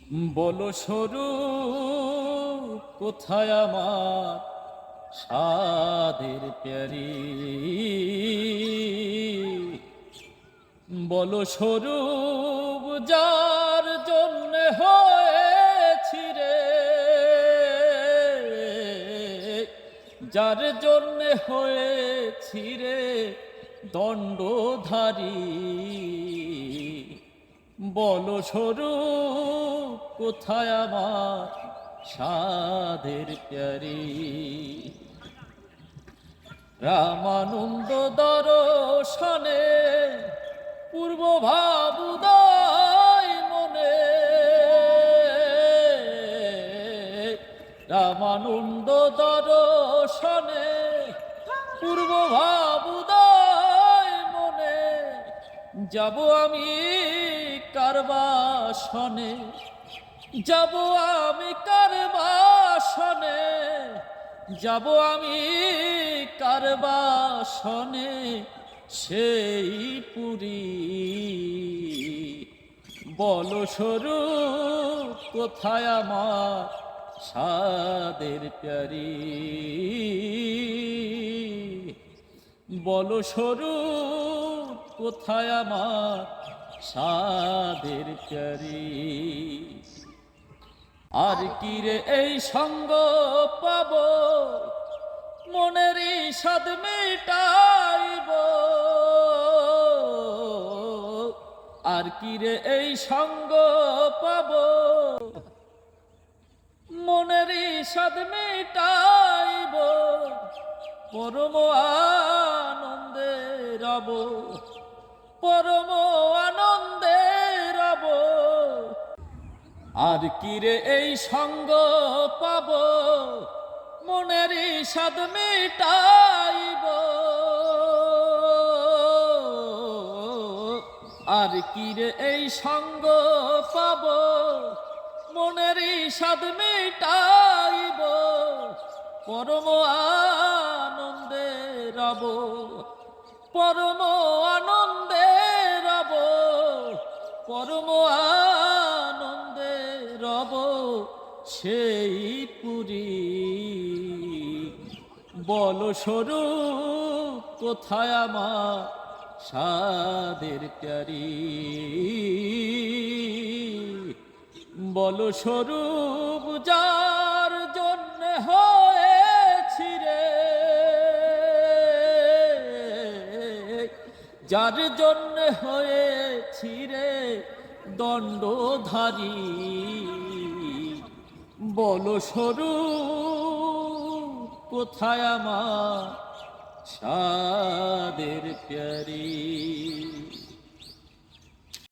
বলো সরু কোথায় আমার সাদের প্যারি, বলো সরু যার জন্য হয়েছি রে, যার জন্য হয়েছি রে দণ্ডধারী, বলো সরু কোথায় আমার সাধের প্যারি। রামানন্দ দর্শনে পূর্ব ভাবুদয় মনে, রামানন্দ দর্শনে পূর্ব ভাবুদয় মনে, যাব আমি কার বাসনে, যাব আমি কার বাসনে, যাব আমি কার বাসনে সেই পুরী, বলো সরু কোথায় আমার সাদের প্যারি, বলো সরু কোথায় আমার সাদের প্যারি। আর কি রে এই সঙ্গ পাব, মনের সাদ মেটাইব, আর কি রে এই সঙ্গ পাব, মনের সাদ মেটাইব, পরম আনন্দে রব, পরম আনন্দে রব। আর কি রে এই সঙ্গ পাব, মনের সাদ মেটাইব, আর কি রে এই সঙ্গ পাব, মনের সাদ মেটাইব, পরম আনন্দে রব, পরম আনন্দে রব, পরম আনন্দে রব সেই পুরী, বলো সরু কোথায় আমার সাদের প্যারি, বলো সরু যার জন্য হয়েছি রে, যার জন্য হয়েছি রে দণ্ডধারী, বলো সরু কোথায় আমার সাদের প্যারি।